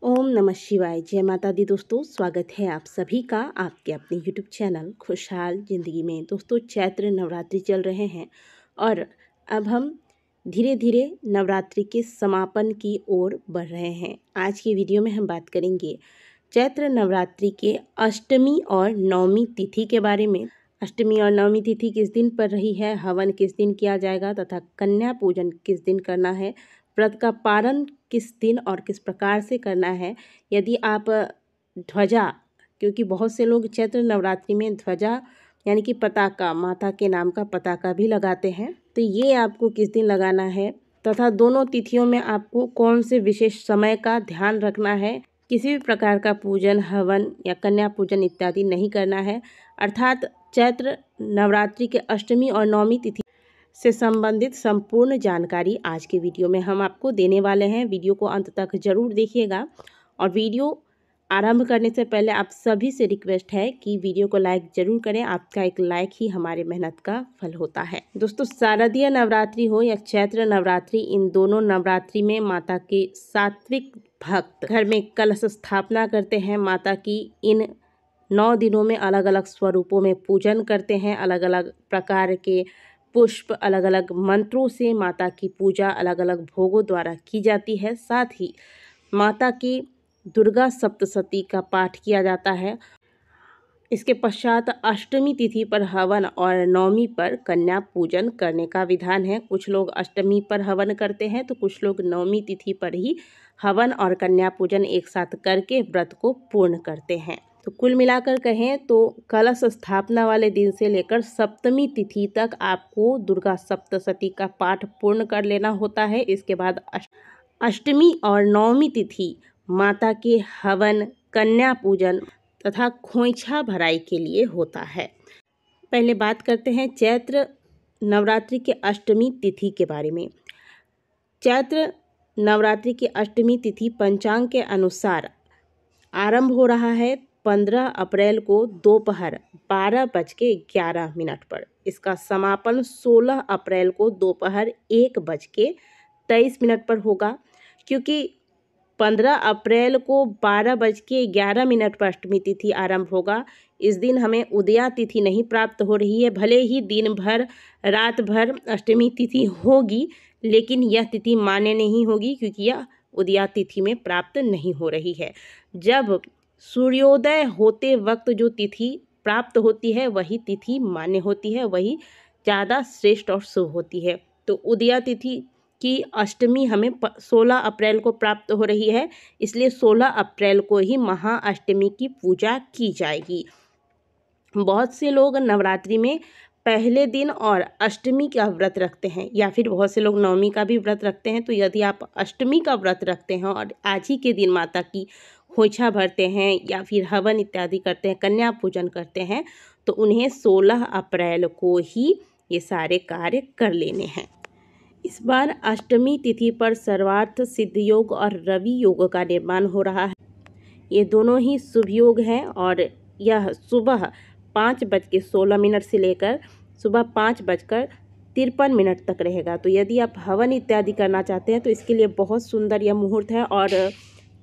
ओम नमः शिवाय। जय माता दी। दोस्तों, स्वागत है आप सभी का आपके अपने यूट्यूब चैनल खुशहाल ज़िंदगी में। दोस्तों, चैत्र नवरात्रि चल रहे हैं और अब हम धीरे धीरे नवरात्रि के समापन की ओर बढ़ रहे हैं। आज की वीडियो में हम बात करेंगे चैत्र नवरात्रि के अष्टमी और नवमी तिथि के बारे में। अष्टमी और नवमी तिथि किस दिन पर रही है, हवन किस दिन किया जाएगा तथा कन्या पूजन किस दिन करना है, व्रत का पारण किस दिन और किस प्रकार से करना है। यदि आप ध्वजा, क्योंकि बहुत से लोग चैत्र नवरात्रि में ध्वजा यानी कि पताका, माता के नाम का पताका भी लगाते हैं, तो ये आपको किस दिन लगाना है तथा दोनों तिथियों में आपको कौन से विशेष समय का ध्यान रखना है। किसी भी प्रकार का पूजन, हवन या कन्या पूजन इत्यादि नहीं करना है। अर्थात चैत्र नवरात्रि के अष्टमी और नवमी तिथि से संबंधित संपूर्ण जानकारी आज के वीडियो में हम आपको देने वाले हैं। वीडियो को अंत तक जरूर देखिएगा और वीडियो आरंभ करने से पहले आप सभी से रिक्वेस्ट है कि वीडियो को लाइक जरूर करें। आपका एक लाइक ही हमारे मेहनत का फल होता है। दोस्तों, शारदीय नवरात्रि हो या चैत्र नवरात्रि, इन दोनों नवरात्रि में माता के सात्विक भक्त घर में कलश स्थापना करते हैं। माता की इन 9 दिनों में अलग अलग स्वरूपों में पूजन करते हैं। अलग अलग प्रकार के पुष्प, अलग अलग मंत्रों से माता की पूजा अलग अलग भोगों द्वारा की जाती है। साथ ही माता की दुर्गा सप्तशती का पाठ किया जाता है। इसके पश्चात अष्टमी तिथि पर हवन और नवमी पर कन्या पूजन करने का विधान है। कुछ लोग अष्टमी पर हवन करते हैं तो कुछ लोग नवमी तिथि पर ही हवन और कन्या पूजन एक साथ करके व्रत को पूर्ण करते हैं। तो कुल मिलाकर कहें तो कलश स्थापना वाले दिन से लेकर सप्तमी तिथि तक आपको दुर्गा सप्तशती का पाठ पूर्ण कर लेना होता है। इसके बाद अष्टमी और नवमी तिथि माता के हवन, कन्या पूजन तथा खोइछा भराई के लिए होता है। पहले बात करते हैं चैत्र नवरात्रि के अष्टमी तिथि के बारे में। चैत्र नवरात्रि की अष्टमी तिथि पंचांग के अनुसार आरंभ हो रहा है 15 अप्रैल को दोपहर 12:11 पर। इसका समापन 16 अप्रैल को दोपहर 1:23 पर होगा। क्योंकि 15 अप्रैल को 12:11 पर अष्टमी तिथि आरंभ होगा, इस दिन हमें उदया तिथि नहीं प्राप्त हो रही है। भले ही दिन भर, रात भर अष्टमी तिथि होगी, लेकिन यह तिथि मान्य नहीं होगी क्योंकि यह उदया तिथि में प्राप्त नहीं हो रही है। जब सूर्योदय होते वक्त जो तिथि प्राप्त होती है वही तिथि मान्य होती है, वही ज़्यादा श्रेष्ठ और शुभ होती है। तो उदया तिथि की अष्टमी हमें 16 अप्रैल को प्राप्त हो रही है, इसलिए 16 अप्रैल को ही महाअष्टमी की पूजा की जाएगी। बहुत से लोग नवरात्रि में पहले दिन और अष्टमी का व्रत रखते हैं या फिर बहुत से लोग नवमी का भी व्रत रखते हैं। तो यदि आप अष्टमी का व्रत रखते हैं और आज ही के दिन माता की खोइछा भरते हैं या फिर हवन इत्यादि करते हैं, कन्या पूजन करते हैं, तो उन्हें 16 अप्रैल को ही ये सारे कार्य कर लेने हैं। इस बार अष्टमी तिथि पर सर्वार्थ सिद्ध योग और रवि योग का निर्माण हो रहा है। ये दोनों ही शुभ योग हैं और यह सुबह 5:16 से लेकर सुबह 5:53 तक रहेगा। तो यदि आप हवन इत्यादि करना चाहते हैं तो इसके लिए बहुत सुंदर यह मुहूर्त है और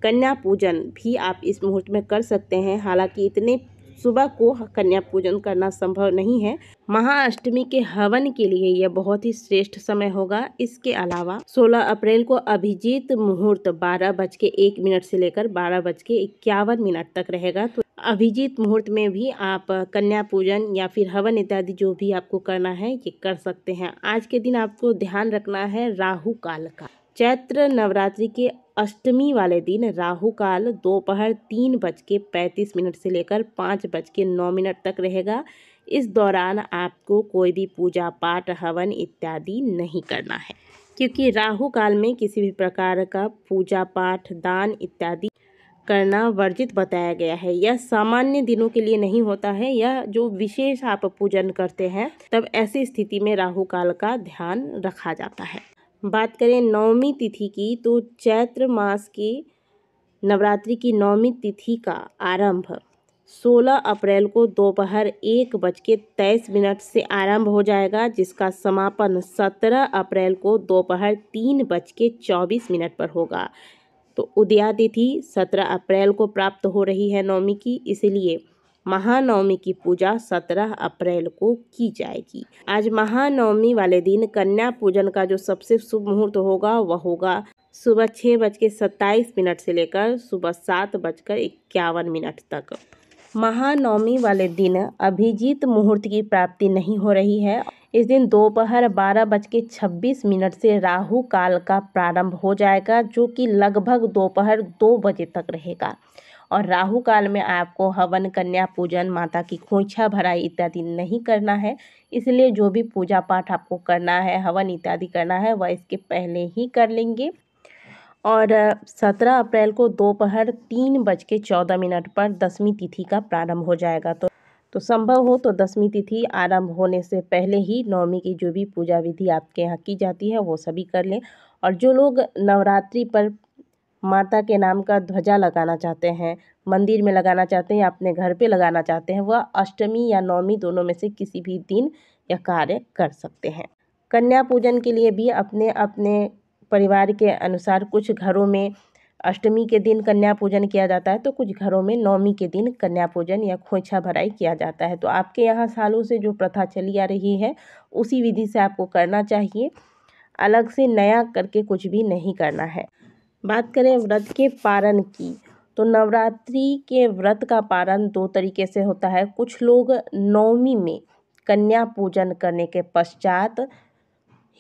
कन्या पूजन भी आप इस मुहूर्त में कर सकते हैं। हालांकि इतने सुबह को कन्या पूजन करना संभव नहीं है। महाअष्टमी के हवन के लिए यह बहुत ही श्रेष्ठ समय होगा। इसके अलावा 16 अप्रैल को अभिजीत मुहूर्त 12:01 से लेकर 12:51 तक रहेगा। तो अभिजीत मुहूर्त में भी आप कन्या पूजन या फिर हवन इत्यादि जो भी आपको करना है ये कर सकते हैं। आज के दिन आपको ध्यान रखना है राहु काल का। चैत्र नवरात्रि के अष्टमी वाले दिन राहु काल दोपहर 3:35 से लेकर 5:09 तक रहेगा। इस दौरान आपको कोई भी पूजा पाठ, हवन इत्यादि नहीं करना है, क्योंकि राहु काल में किसी भी प्रकार का पूजा पाठ, दान इत्यादि करना वर्जित बताया गया है। यह सामान्य दिनों के लिए नहीं होता है, यह जो विशेष आप पूजन करते हैं तब ऐसी स्थिति में राहु काल का ध्यान रखा जाता है। बात करें नवमी तिथि की, तो चैत्र मास की नवरात्रि की नवमी तिथि का आरंभ 16 अप्रैल को दोपहर 1:23 से आरंभ हो जाएगा, जिसका समापन 17 अप्रैल को दोपहर 3:24 पर होगा। तो उदया तिथि 17 अप्रैल को प्राप्त हो रही है नवमी की, इसलिए महानवमी की पूजा 17 अप्रैल को की जाएगी। आज महानवमी वाले दिन कन्या पूजन का जो सबसे शुभ मुहूर्त होगा वह होगा सुबह 6:27 से लेकर सुबह 7:51 तक। महानवमी वाले दिन अभिजीत मुहूर्त की प्राप्ति नहीं हो रही है। इस दिन दोपहर 12:26 से राहु काल का प्रारंभ हो जाएगा, जो कि लगभग दोपहर 2 बजे तक रहेगा। और राहु काल में आपको हवन, कन्या पूजन, माता की खोइछा भराई इत्यादि नहीं करना है। इसलिए जो भी पूजा पाठ आपको करना है, हवन इत्यादि करना है, वह इसके पहले ही कर लेंगे। और 17 अप्रैल को दोपहर 3:14 पर दशमी तिथि का प्रारंभ हो जाएगा। तो संभव हो तो दशमी तिथि आरंभ होने से पहले ही नवमी की जो भी पूजा विधि आपके यहाँ की जाती है वो सभी कर लें। और जो लोग नवरात्रि पर माता के नाम का ध्वजा लगाना चाहते हैं, मंदिर में लगाना चाहते हैं या अपने घर पे लगाना चाहते हैं, वह अष्टमी या नवमी दोनों में से किसी भी दिन यह कार्य कर सकते हैं। कन्या पूजन के लिए भी अपने अपने परिवार के अनुसार कुछ घरों में अष्टमी के दिन कन्या पूजन किया जाता है, तो कुछ घरों में नवमी के दिन कन्या पूजन या खोइछा भराई किया जाता है। तो आपके यहाँ सालों से जो प्रथा चली आ रही है उसी विधि से आपको करना चाहिए, अलग से नया करके कुछ भी नहीं करना है। बात करें व्रत के पारण की, तो नवरात्रि के व्रत का पारण 2 तरीके से होता है। कुछ लोग नवमी में कन्या पूजन करने के पश्चात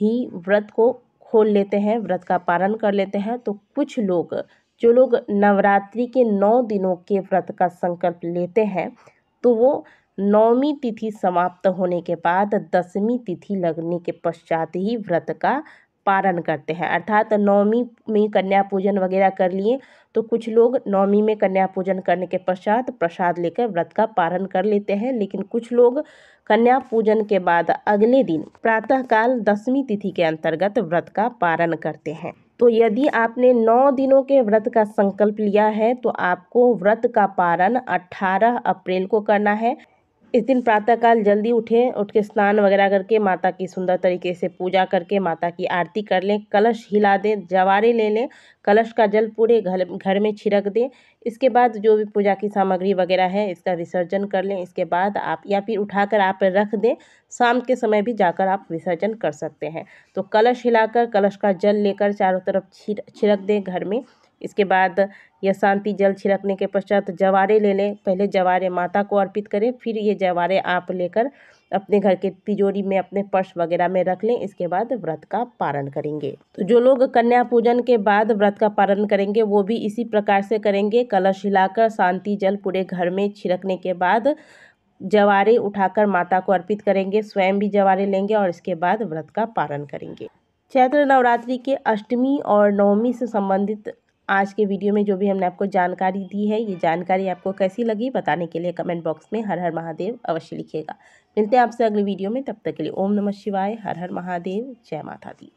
ही व्रत को खोल लेते हैं, व्रत का पारण कर लेते हैं। तो कुछ लोग, जो लोग नवरात्रि के 9 दिनों के व्रत का संकल्प लेते हैं, तो वो नवमी तिथि समाप्त होने के बाद दशमी तिथि लगने के पश्चात ही व्रत का पारण करते हैं। अर्थात नवमी में कन्या पूजन वगैरह कर लिए, तो कुछ लोग नवमी में कन्या पूजन करने के पश्चात प्रसाद लेकर व्रत का पारण कर लेते हैं। लेकिन कुछ लोग कन्या पूजन के बाद अगले दिन प्रातःकाल दशमी तिथि के अंतर्गत व्रत का पारण करते हैं। तो यदि आपने 9 दिनों के व्रत का संकल्प लिया है तो आपको व्रत का पारण 18 अप्रैल को करना है। इस दिन प्रातःकाल जल्दी उठें, उठ के स्नान वगैरह करके माता की सुंदर तरीके से पूजा करके माता की आरती कर लें, कलश हिला दें, जवारे ले लें, कलश का जल पूरे घर में छिड़क दें। इसके बाद जो भी पूजा की सामग्री वगैरह है इसका विसर्जन कर लें। इसके बाद आप या फिर उठाकर आप रख दें, शाम के समय भी जाकर आप विसर्जन कर सकते हैं। तो कलश हिलाकर कलश का जल लेकर चारों तरफ छिड़क दें घर में। इसके बाद यह शांति जल छिड़कने के पश्चात जवारे ले लें। पहले जवारे माता को अर्पित करें, फिर ये जवारे आप लेकर अपने घर के तिजोरी में, अपने पर्स वगैरह में रख लें। इसके बाद व्रत का पारण करेंगे। तो जो लोग कन्या पूजन के बाद व्रत का पारण करेंगे वो भी इसी प्रकार से करेंगे। कलश हिलाकर शांति जल पूरे घर में छिड़कने के बाद जवारे उठाकर माता को अर्पित करेंगे, स्वयं भी जवारे लेंगे और इसके बाद व्रत का पारण करेंगे। चैत्र नवरात्रि के अष्टमी और नवमी से संबंधित आज के वीडियो में जो भी हमने आपको जानकारी दी है, ये जानकारी आपको कैसी लगी बताने के लिए कमेंट बॉक्स में हर हर महादेव अवश्य लिखिएगा। मिलते हैं आपसे अगले वीडियो में, तब तक के लिए ओम नमः शिवाय, हर हर महादेव, जय माता दी।